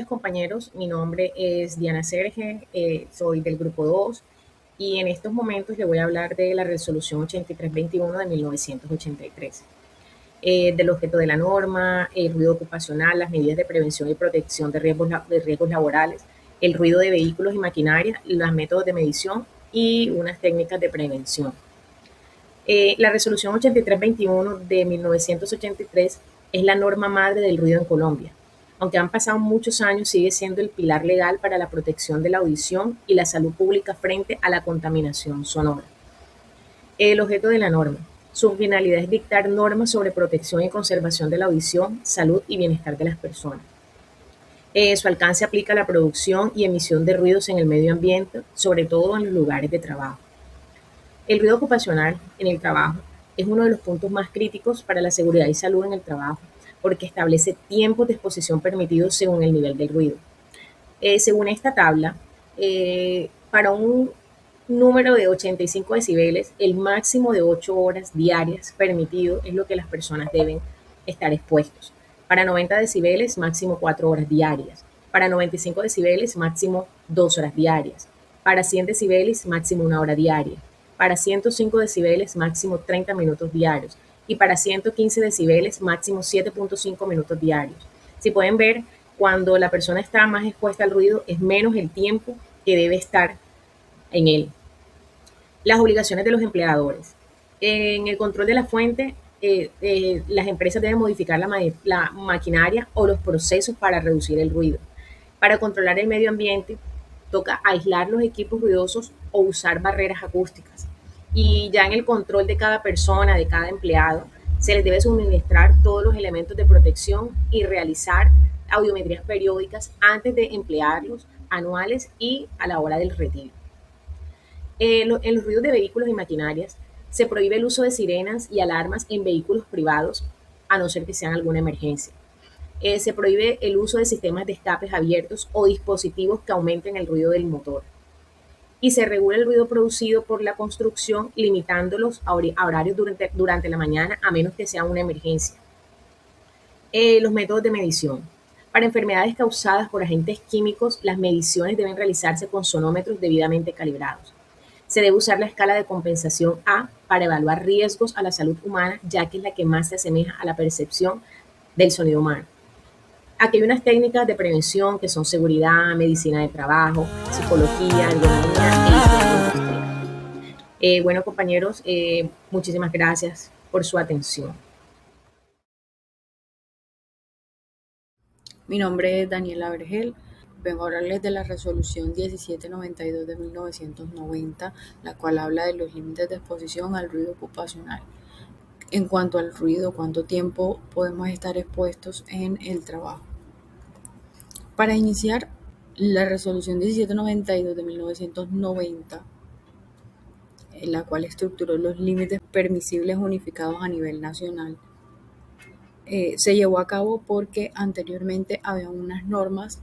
compañeros, mi nombre es Diana Serge, soy del grupo 2 y en estos momentos le voy a hablar de la resolución 8321 de 1983, del objeto de la norma, el ruido ocupacional, las medidas de prevención y protección de riesgos laborales, el ruido de vehículos y maquinaria, los métodos de medición y unas técnicas de prevención. La resolución 8321 de 1983 es la norma madre del ruido en Colombia. Aunque han pasado muchos años, sigue siendo el pilar legal para la protección de la audición y la salud pública frente a la contaminación sonora. El objeto de la norma. Su finalidad es dictar normas sobre protección y conservación de la audición, salud y bienestar de las personas. Su alcance aplica a la producción y emisión de ruidos en el medio ambiente, sobre todo en los lugares de trabajo. El ruido ocupacional en el trabajo es uno de los puntos más críticos para la seguridad y salud en el trabajo, porque establece tiempos de exposición permitidos según el nivel del ruido. Según esta tabla, para un número de 85 decibeles, el máximo de 8 horas diarias permitido es lo que las personas deben estar expuestos. Para 90 decibeles, máximo 4 horas diarias. Para 95 decibeles, máximo 2 horas diarias. Para 100 decibeles, máximo 1 hora diaria. Para 105 decibeles, máximo 30 minutos diarios. Y para 115 decibeles, máximo 7.5 minutos diarios. Si pueden ver, cuando la persona está más expuesta al ruido, es menos el tiempo que debe estar en él. Las obligaciones de los empleadores. En el control de la fuente, las empresas deben modificar la maquinaria o los procesos para reducir el ruido. Para controlar el medio ambiente, toca aislar los equipos ruidosos o usar barreras acústicas. Y ya en el control de cada persona, de cada empleado, se les debe suministrar todos los elementos de protección y realizar audiometrías periódicas antes de emplearlos, anuales y a la hora del retiro. En los ruidos de vehículos y maquinarias se prohíbe el uso de sirenas y alarmas en vehículos privados, a no ser que sean alguna emergencia. Se prohíbe el uso de sistemas de escapes abiertos o dispositivos que aumenten el ruido del motor. Y se regula el ruido producido por la construcción, limitándolos a horarios durante la mañana, a menos que sea una emergencia. Los métodos de medición. Para enfermedades causadas por agentes químicos, las mediciones deben realizarse con sonómetros debidamente calibrados. Se debe usar la escala de compensación A para evaluar riesgos a la salud humana, ya que es la que más se asemeja a la percepción del sonido humano. Aquí hay unas técnicas de prevención que son seguridad, medicina de trabajo, psicología, ergonomía e higiene industrial. Bueno, compañeros, muchísimas gracias por su atención. Mi nombre es Daniela Vergel. Vengo a hablarles de la resolución 1792 de 1990, la cual habla de los límites de exposición al ruido ocupacional. En cuanto al ruido, cuánto tiempo podemos estar expuestos en el trabajo. Para iniciar, la resolución 1792 de 1990, en la cual estructuró los límites permisibles unificados a nivel nacional, se llevó a cabo porque anteriormente había unas normas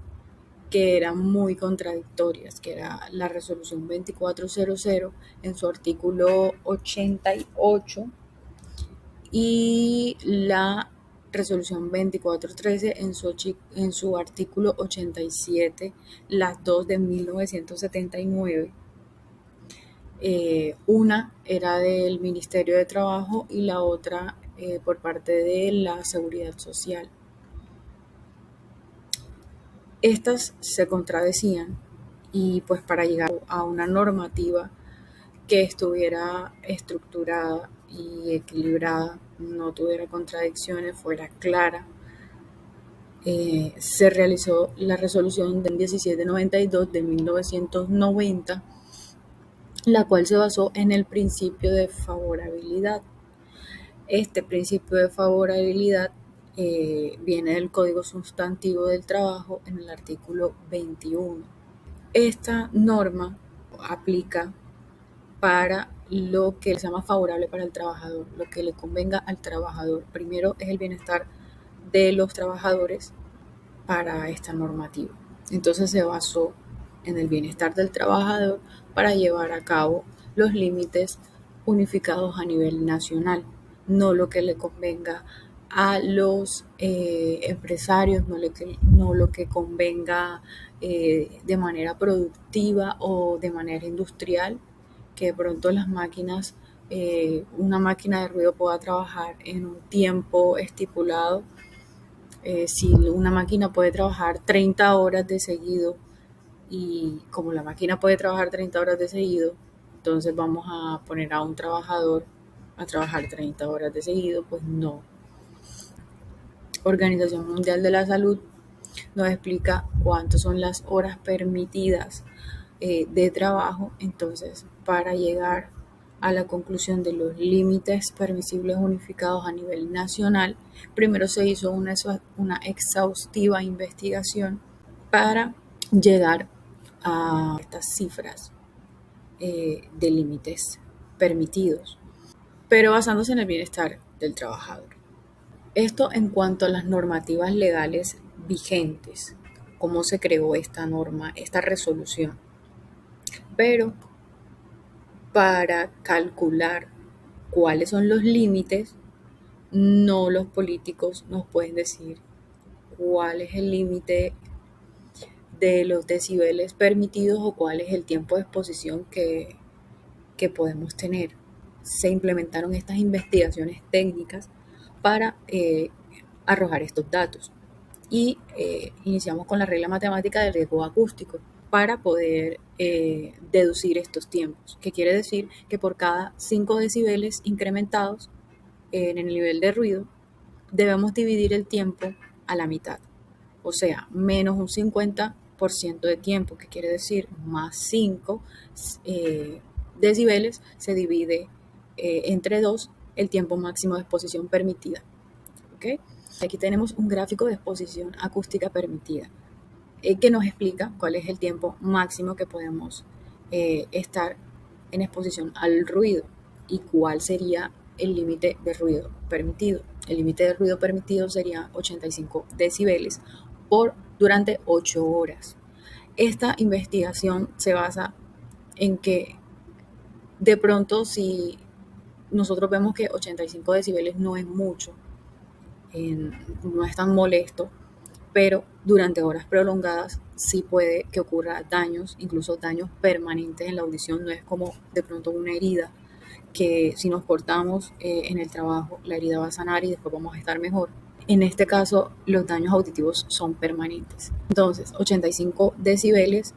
que eran muy contradictorias, que era la resolución 2400 en su artículo 88 y la resolución 2413 en su artículo 87, las dos de 1979. Una era del Ministerio de Trabajo y la otra por parte de la Seguridad Social. Estas se contradecían y pues para llegar a una normativa que estuviera estructurada y equilibrada, no tuviera contradicciones, fuera clara, se realizó la resolución del 1792 de 1990, la cual se basó en el principio de favorabilidad. Este principio de favorabilidad viene del Código Sustantivo del Trabajo en el artículo 21. Esta norma aplica para lo que sea más favorable para el trabajador, lo que le convenga al trabajador. Primero es el bienestar de los trabajadores para esta normativa. Entonces se basó en el bienestar del trabajador para llevar a cabo los límites unificados a nivel nacional, no lo que le convenga a los empresarios, no lo que convenga de manera productiva o de manera industrial, que de pronto las máquinas, una máquina de ruido pueda trabajar en un tiempo estipulado. Si una máquina puede trabajar 30 horas de seguido, y como la máquina puede trabajar 30 horas de seguido, entonces vamos a poner a un trabajador a trabajar 30 horas de seguido, pues no. Organización Mundial de la Salud nos explica cuántas son las horas permitidas de trabajo. Entonces, para llegar a la conclusión de los límites permisibles unificados a nivel nacional, primero se hizo una exhaustiva investigación para llegar a estas cifras de límites permitidos, pero basándose en el bienestar del trabajador. Esto en cuanto a las normativas legales vigentes, cómo se creó esta norma, esta resolución. Pero para calcular cuáles son los límites, no los políticos nos pueden decir cuál es el límite de los decibeles permitidos o cuál es el tiempo de exposición que podemos tener. Se implementaron estas investigaciones técnicas para arrojar estos datos y iniciamos con la regla matemática del riesgo acústico para poder deducir estos tiempos, que quiere decir que por cada 5 decibeles incrementados en el nivel de ruido debemos dividir el tiempo a la mitad, o sea, menos un 50% de tiempo, que quiere decir más 5 decibeles se divide entre 2 el tiempo máximo de exposición permitida. ¿Okay? Aquí tenemos un gráfico de exposición acústica permitida que nos explica cuál es el tiempo máximo que podemos estar en exposición al ruido y cuál sería el límite de ruido permitido. El límite de ruido permitido sería 85 decibeles durante 8 horas. Esta investigación se basa en que de pronto si nosotros vemos que 85 decibeles no es mucho, no es tan molesto, pero durante horas prolongadas sí puede que ocurra daños, incluso daños permanentes en la audición. No es como de pronto una herida, que si nos cortamos en el trabajo, la herida va a sanar y después vamos a estar mejor. En este caso, los daños auditivos son permanentes. Entonces, 85 decibeles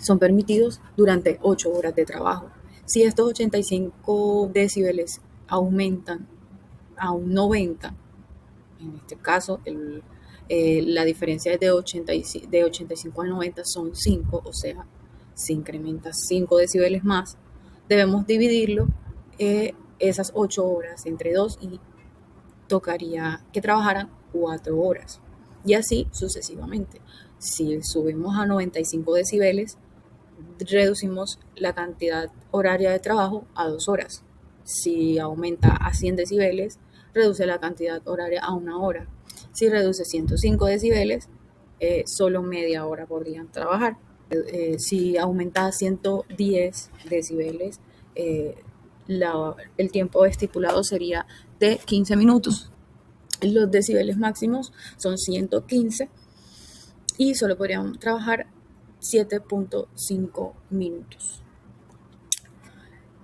son permitidos durante 8 horas de trabajo. Si estos 85 decibeles aumentan a un 90, en este caso la diferencia de 85 a 90 son 5, o sea, se incrementa 5 decibeles más, debemos dividirlo esas 8 horas entre 2 y tocaría que trabajaran 4 horas y así sucesivamente. Si subimos a 95 decibeles, reducimos la cantidad horaria de trabajo a 2 horas. Si aumenta a 100 decibeles, reduce la cantidad horaria a 1 hora. Si reduce 105 decibeles, solo media hora podrían trabajar. Si aumenta a 110 decibeles, el tiempo estipulado sería de 15 minutos. Los decibeles máximos son 115 y solo podrían trabajar 7.5 minutos.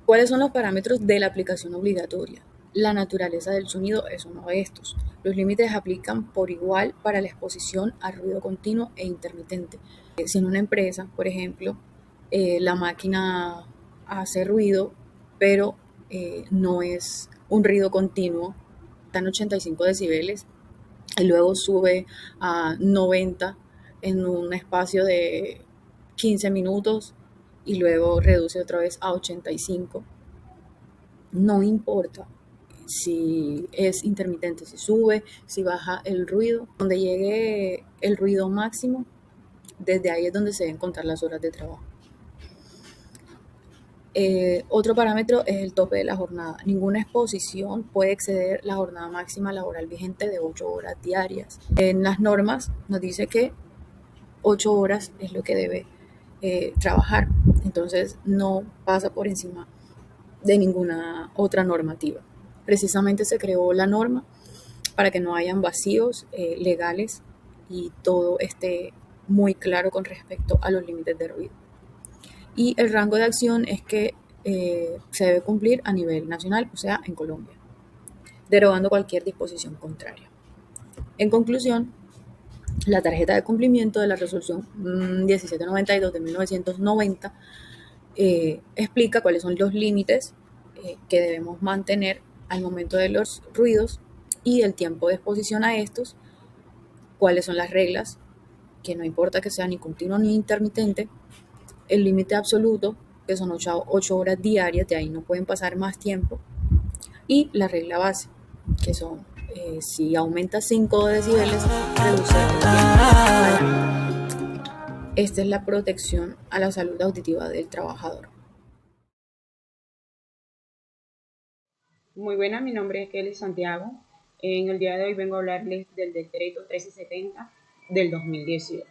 ¿Cuáles son los parámetros de la aplicación obligatoria? La naturaleza del sonido es uno de estos. Los límites aplican por igual para la exposición a ruido continuo e intermitente. Si en una empresa, por ejemplo, la máquina hace ruido, pero no es un ruido continuo, está en 85 decibeles y luego sube a 90 en un espacio de 15 minutos y luego reduce otra vez a 85. No importa si es intermitente, si sube, si baja el ruido. Donde llegue el ruido máximo, desde ahí es donde se deben contar las horas de trabajo. Otro parámetro es el tope de la jornada. Ninguna exposición puede exceder la jornada máxima laboral vigente de 8 horas diarias. En las normas nos dice que 8 horas es lo que debe trabajar. Entonces no pasa por encima de ninguna otra normativa. Precisamente se creó la norma para que no hayan vacíos legales y todo esté muy claro con respecto a los límites de ruido. Y el rango de acción es que se debe cumplir a nivel nacional, o sea, en Colombia, derogando cualquier disposición contraria. En conclusión, la tarjeta de cumplimiento de la resolución 1792 de 1990 explica cuáles son los límites que debemos mantener al momento de los ruidos y el tiempo de exposición a estos, cuáles son las reglas, que no importa que sea ni continuo ni intermitente, el límite absoluto, que son 8 horas diarias, de ahí no pueden pasar más tiempo, y la regla base, que son si aumenta 5 decibeles, reduce el tiempo. Esta es la protección a la salud auditiva del trabajador. Muy buena, mi nombre es Kelly Santiago. En el día de hoy vengo a hablarles del decreto 1370 del 2018.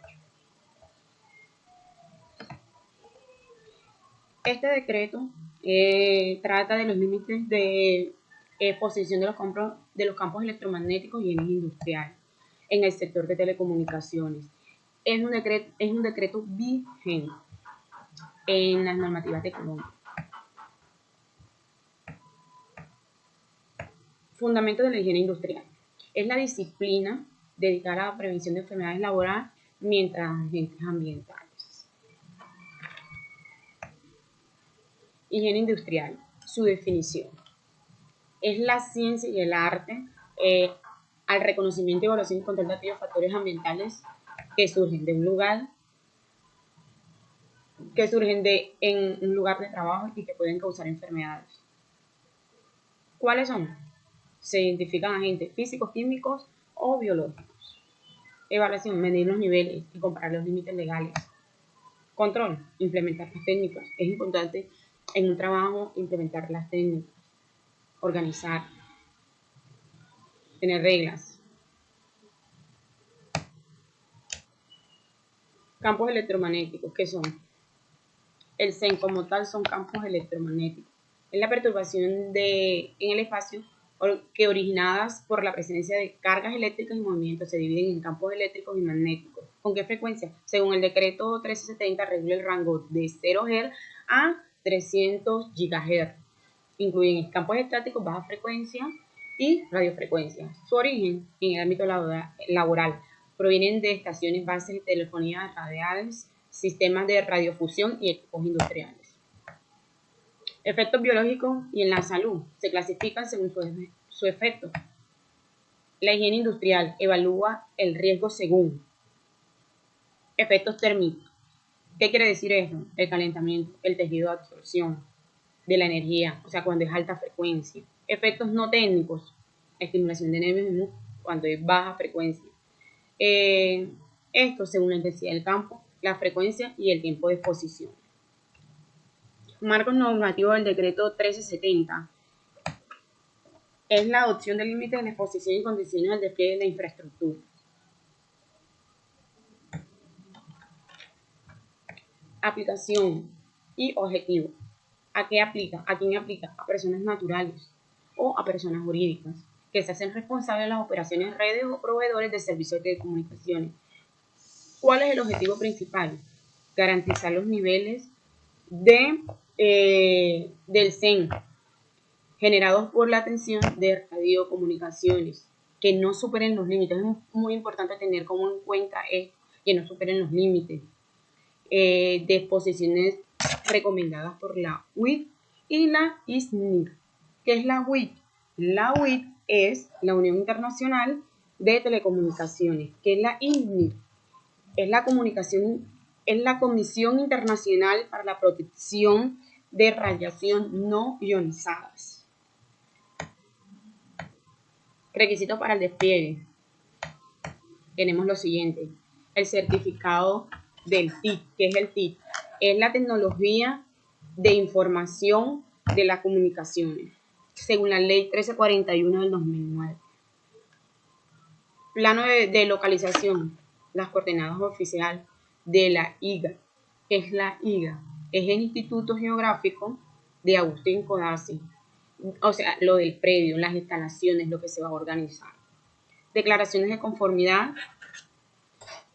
Este decreto trata de los límites de exposición de los campos electromagnéticos y bienes industriales en el sector de telecomunicaciones. Es un decreto vigente en las normativas de Colombia. Fundamentos de la higiene industrial. Es la disciplina dedicada a la prevención de enfermedades laborales mientras agentes ambientales. Higiene industrial. Su definición. Es la ciencia y el arte al reconocimiento, evaluación y control de aquellos factores ambientales que surgen de un lugar, en un lugar de trabajo y que pueden causar enfermedades. ¿Cuáles son? Se identifican agentes físicos, químicos o biológicos. Evaluación, medir los niveles y comparar los límites legales. Control, implementar las técnicas. Es importante en un trabajo implementar las técnicas, organizar, tener reglas. Campos electromagnéticos, ¿qué son? El CEN como tal son campos electromagnéticos. Es la perturbación en el espacio que originadas por la presencia de cargas eléctricas y movimientos se dividen en campos eléctricos y magnéticos. ¿Con qué frecuencia? Según el decreto 1370 regula el rango de 0 Hz a 300 GHz. Incluyen campos estáticos, baja frecuencia y radiofrecuencia. Su origen en el ámbito laboral provienen de estaciones bases de telefonía radiales, sistemas de radiofusión y equipos industriales. Efectos biológicos y en la salud se clasifican según su efecto. La higiene industrial evalúa el riesgo según efectos térmicos. ¿Qué quiere decir eso? El calentamiento, el tejido de absorción de la energía, o sea, cuando es alta frecuencia. Efectos no técnicos, estimulación de nervios cuando es baja frecuencia. Esto según la intensidad del campo, la frecuencia y el tiempo de exposición. Marcos normativos del decreto 1370 es la adopción de límites de la exposición y condiciones del despliegue de la infraestructura. Aplicación y objetivo. ¿A qué aplica? ¿A quién aplica? A personas naturales o a personas jurídicas que se hacen responsables de las operaciones, redes o proveedores de servicios de telecomunicaciones. ¿Cuál es el objetivo principal? Garantizar los niveles del CEN generados por la atención de radiocomunicaciones que no superen los límites. Es muy importante tener como en cuenta que no superen los límites de exposiciones recomendadas por la UIT y la ISNIR. ¿Qué es la UIT? La UIT es la Unión Internacional de Telecomunicaciones. ¿Qué es la ISNIR? Es la Comisión Internacional para la Protección de Radiación No Ionizadas. Requisitos para el despliegue. Tenemos lo siguiente. El certificado del TIC. ¿Qué es el TIC? Es la tecnología de información de las comunicaciones, según la ley 1341 del 2009. Plano de localización. Las coordenadas oficiales de la IGA. ¿Qué es la IGA? Es el Instituto Geográfico de Agustín Codazzi. O sea, lo del predio, las instalaciones, lo que se va a organizar. declaraciones de conformidad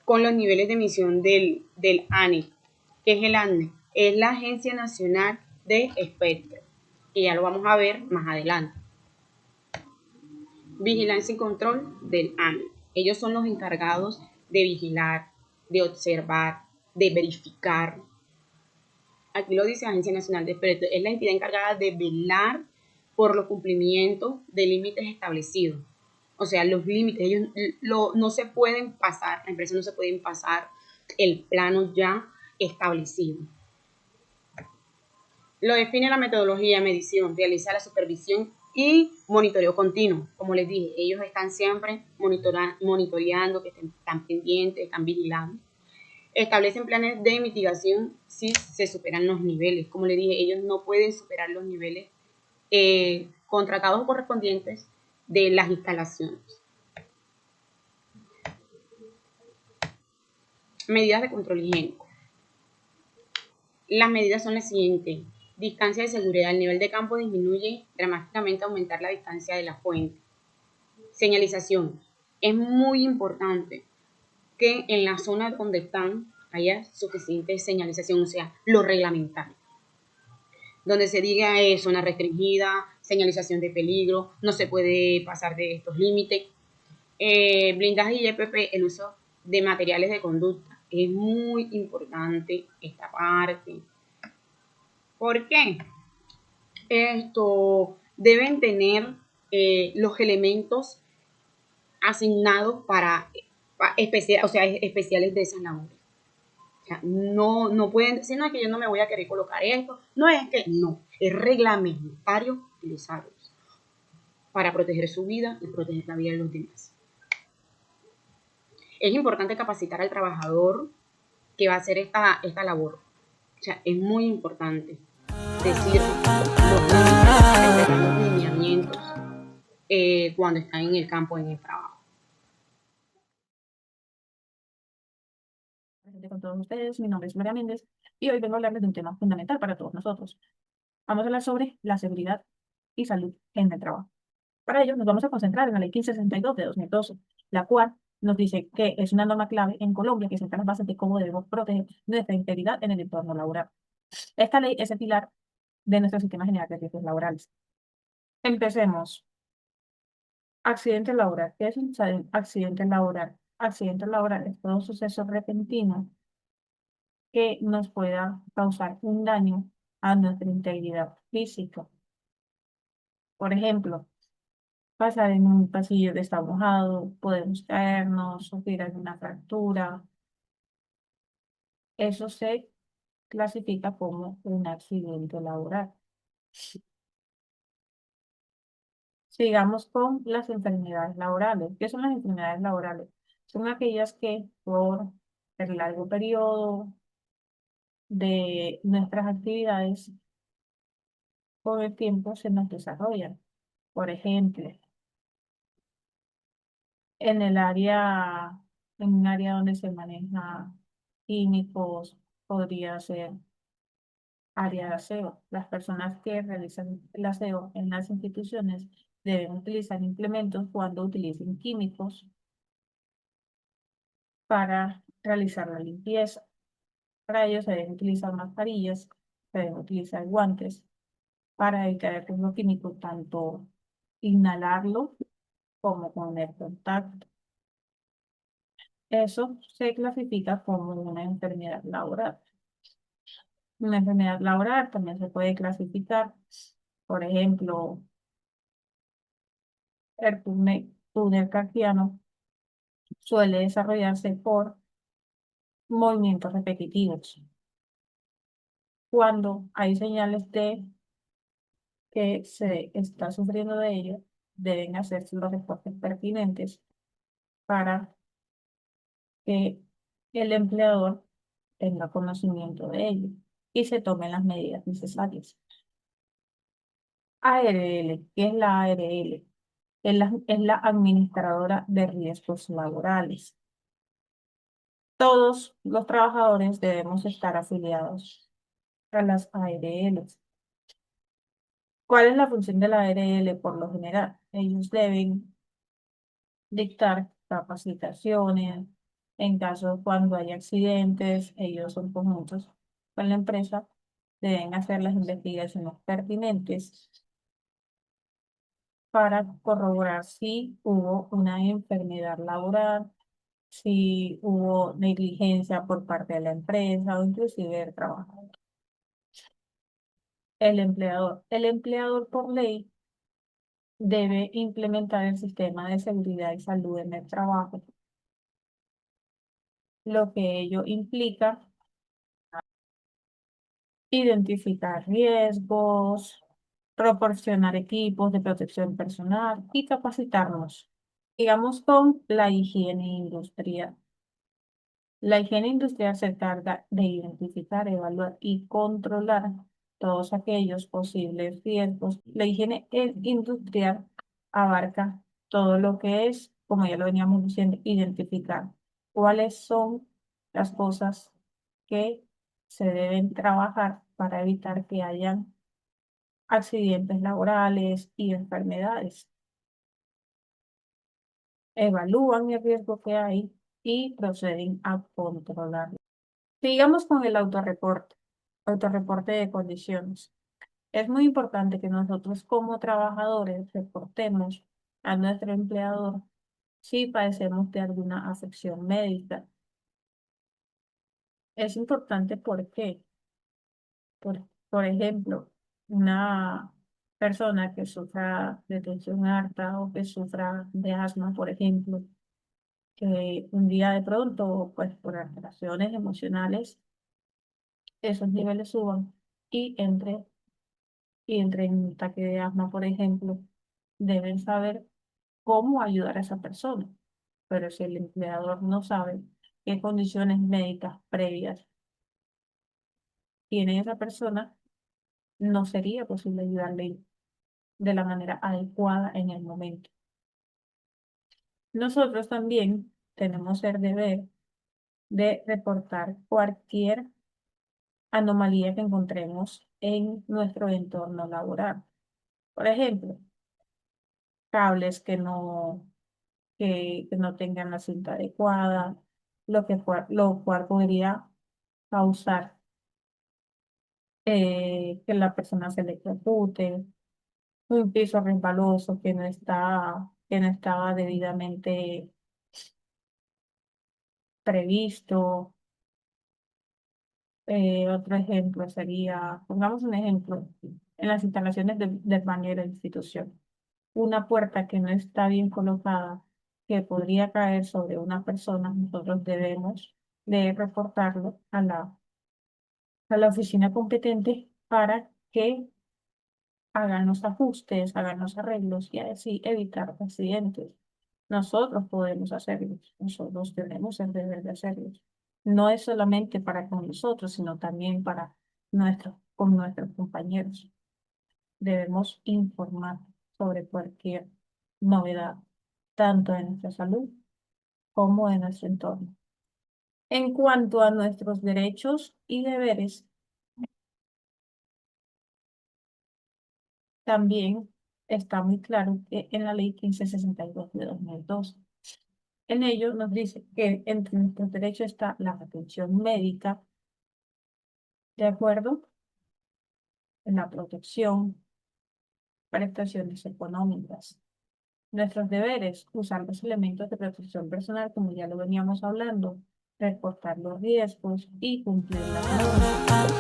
con los niveles de emisión del ANE. ¿Qué es el ANE? Es la Agencia Nacional de Espectro, y ya lo vamos a ver más adelante. Vigilancia y control del ANE. Ellos son los encargados de vigilar, de observar, de verificar. Aquí lo dice Agencia Nacional de Espectro, es la entidad encargada de velar por los cumplimientos de límites establecidos. O sea, los límites, ellos no se pueden pasar, la empresa no se pueden pasar el plano ya establecido. Lo define la metodología de medición, realiza la supervisión y monitoreo continuo. Como les dije, ellos están siempre monitoreando, que están pendientes, están vigilando. Establecen planes de mitigación si se superan los niveles. Como les dije, ellos no pueden superar los niveles contratados o correspondientes de las instalaciones. Medidas de control higiénico. Las medidas son las siguientes. Distancia de seguridad. El nivel de campo disminuye dramáticamente al aumentar la distancia de la fuente. Señalización. Es muy importante que en la zona donde están haya suficiente señalización, o sea, lo reglamentario. Donde se diga zona restringida, señalización de peligro, no se puede pasar de estos límites. Blindaje y EPP, el uso de materiales de conducta. Es muy importante esta parte. ¿Por qué? Esto deben tener los elementos asignados para especiales de esas labores. O sea, no pueden decir, no, es que yo no me voy a querer colocar esto. No es que, no, es reglamentario utilizarlos para proteger su vida y proteger la vida de los demás. Es importante capacitar al trabajador que va a hacer esta labor. O sea, es muy importante decir los lineamientos cuando están en el campo, en el trabajo. Con todos ustedes, mi nombre es María Méndez y hoy vengo a hablarles de un tema fundamental para todos nosotros. Vamos a hablar sobre la seguridad y salud en el trabajo. Para ello nos vamos a concentrar en la Ley 1562 de 2012, la cual nos dice que es una norma clave en Colombia que sienta las bases de cómo debemos proteger nuestra integridad en el entorno laboral. Esta ley es el pilar de nuestro sistema general de riesgos laborales. Empecemos. Accidente laboral. ¿Qué es un accidente laboral? Accidente laboral es todo suceso repentino que nos pueda causar un daño a nuestra integridad física. Por ejemplo, pasar en un pasillo que está mojado, podemos caernos, sufrir alguna fractura. Eso se clasifica como un accidente laboral. Sigamos con las enfermedades laborales. ¿Qué son las enfermedades laborales? Son aquellas que por el largo periodo de nuestras actividades con el tiempo se nos desarrollan. Por ejemplo, en el área, en un área donde se maneja químicos, podría ser área de aseo. Las personas que realizan el aseo en las instituciones deben utilizar implementos cuando utilicen químicos para realizar la limpieza. Para ello se deben utilizar mascarillas, se deben utilizar guantes para evitar el riesgo químico, tanto inhalarlo como con el contacto. Eso se clasifica como una enfermedad laboral. Una enfermedad laboral también se puede clasificar, por ejemplo, el túnel carpiano suele desarrollarse por movimientos repetitivos. Cuando hay señales de que se está sufriendo de ello, deben hacerse los reportes pertinentes para que el empleador tenga conocimiento de ello y se tomen las medidas necesarias. ARL, ¿qué es la ARL? Es la administradora de riesgos laborales. Todos los trabajadores debemos estar afiliados a las ARL. ¿Cuál es la función de la ARL por lo general? Ellos deben dictar capacitaciones. En caso cuando hay accidentes, ellos son conjuntos con la empresa, deben hacer las investigaciones pertinentes para corroborar si hubo una enfermedad laboral, si hubo negligencia por parte de la empresa o inclusive del trabajador. El empleador por ley debe implementar el sistema de seguridad y salud en el trabajo, lo que ello implica identificar riesgos, proporcionar equipos de protección personal y capacitarnos. Digamos con la higiene industrial. La higiene industrial se encarga de identificar, evaluar y controlar todos aquellos posibles riesgos. La higiene industrial abarca todo lo que es, como ya lo veníamos diciendo, identificar cuáles son las cosas que se deben trabajar para evitar que hayan accidentes laborales y enfermedades. Evalúan el riesgo que hay y proceden a controlarlo. Sigamos con el autorreporte de condiciones. Es muy importante que nosotros como trabajadores reportemos a nuestro empleador si padecemos de alguna afección médica. Es importante porque, por ejemplo, una persona que sufra de tensión alta o que sufra de asma, por ejemplo, que un día de pronto, pues por alteraciones emocionales, esos niveles suban y entre en un ataque de asma, por ejemplo, deben saber cómo ayudar a esa persona. Pero si el empleador no sabe qué condiciones médicas previas tiene esa persona, no sería posible ayudarle de la manera adecuada en el momento. Nosotros también tenemos el deber de reportar cualquier anomalía que encontremos en nuestro entorno laboral. Por ejemplo, cables que no tengan la cinta adecuada, lo cual podría causar que la persona se electrocute, un piso resbaloso que no estaba debidamente previsto. Otro ejemplo sería, pongamos un ejemplo, en las instalaciones del baño de la institución. Una puerta que no está bien colocada, que podría caer sobre una persona, nosotros debemos de reportarlo a la oficina competente para que hagan los ajustes, hagan los arreglos y así evitar accidentes. Nosotros podemos hacerlos, nosotros tenemos el deber de hacerlos. No es solamente para con nosotros, sino también para con nuestros compañeros. Debemos informar sobre cualquier novedad, tanto de nuestra salud como de nuestro entorno. En cuanto a nuestros derechos y deberes, también está muy claro que en la ley 1562 de 2002, en ello nos dice que entre nuestros derechos está la atención médica, de acuerdo, en la protección, prestaciones económicas. Nuestros deberes, usar los elementos de protección personal, como ya lo veníamos hablando, reportar los riesgos y cumplir las normas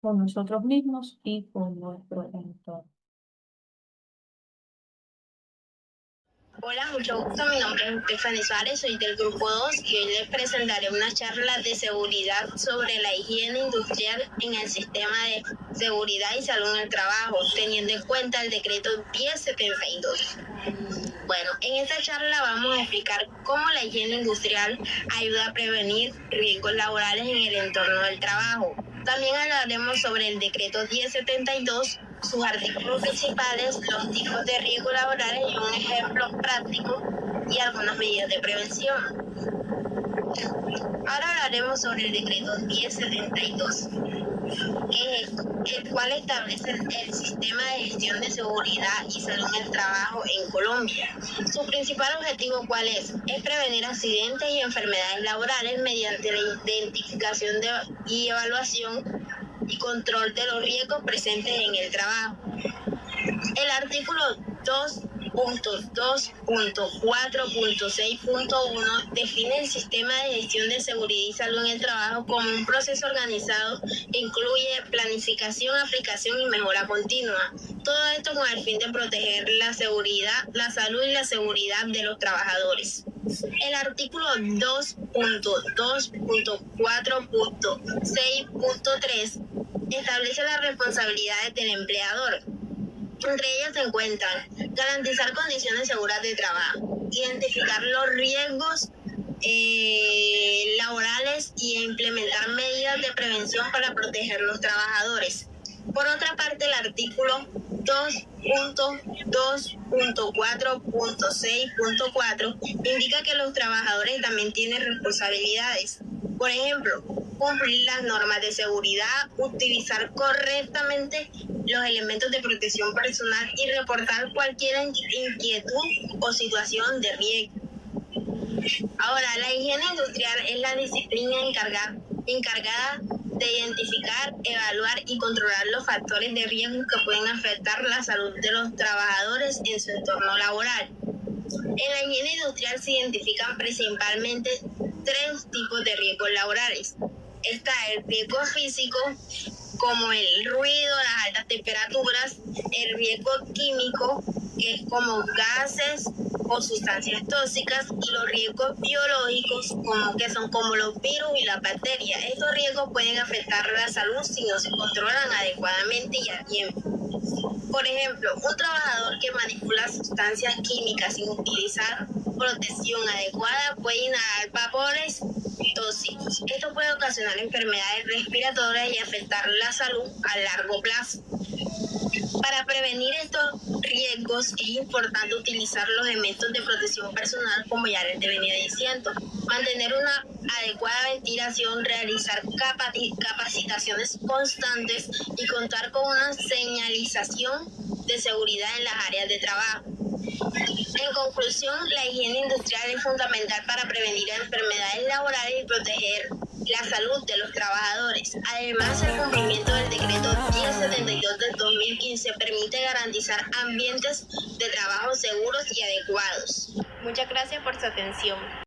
con nosotros mismos y con nuestro entorno. Hola, mucho gusto. Mi nombre es Stephanie Suárez, soy del grupo 2 y hoy les presentaré una charla de seguridad sobre la higiene industrial en el sistema de seguridad y salud en el trabajo, teniendo en cuenta el decreto 1072. Bueno, en esta charla vamos a explicar cómo la higiene industrial ayuda a prevenir riesgos laborales en el entorno del trabajo. También hablaremos sobre el decreto 1072, sus artículos principales, los tipos de riesgos laborales y un ejemplo práctico y algunas medidas de prevención. Ahora hablaremos sobre el decreto 1072. ¿Qué es esto? el cual establece el sistema de gestión de seguridad y salud en el trabajo en Colombia. Su principal objetivo, ¿cuál es? Es prevenir accidentes y enfermedades laborales mediante la identificación y evaluación y control de los riesgos presentes en el trabajo. El artículo 2.2.4.6.1 define el sistema de gestión de seguridad y salud en el trabajo como un proceso organizado que incluye planificación, aplicación y mejora continua. Todo esto con el fin de proteger la seguridad, la salud y la seguridad de los trabajadores. El artículo 2.2.4.6.3 establece las responsabilidades del empleador. Entre ellas se encuentran garantizar condiciones seguras de trabajo, identificar los riesgos laborales y implementar medidas de prevención para proteger a los trabajadores. Por otra parte, el artículo 2.2.4.6.4 indica que los trabajadores también tienen responsabilidades. Por ejemplo, cumplir las normas de seguridad, utilizar correctamente los elementos de protección personal y reportar cualquier inquietud o situación de riesgo. Ahora, la higiene industrial es la disciplina encargada de identificar, evaluar y controlar los factores de riesgo que pueden afectar la salud de los trabajadores en su entorno laboral. En la higiene industrial se identifican principalmente 3 tipos de riesgos laborales. Está el riesgo físico, como el ruido, las altas temperaturas, el riesgo químico, que es como gases o sustancias tóxicas, y los riesgos biológicos, que son como los virus y las bacterias. Estos riesgos pueden afectar la salud si no se controlan adecuadamente y a tiempo. Por ejemplo, un trabajador que manipula sustancias químicas sin utilizar protección adecuada puede inhalar vapores tóxicos. Esto puede ocasionar enfermedades respiratorias y afectar la salud a largo plazo. Para prevenir estos riesgos es importante utilizar los elementos de protección personal, como ya les venía diciendo, mantener una adecuada ventilación, realizar capacitaciones constantes y contar con una señalización de seguridad en las áreas de trabajo. En conclusión, la higiene industrial es fundamental para prevenir enfermedades laborales y proteger la salud de los trabajadores. Además, el cumplimiento del decreto 1072 del 2015 permite garantizar ambientes de trabajo seguros y adecuados. Muchas gracias por su atención.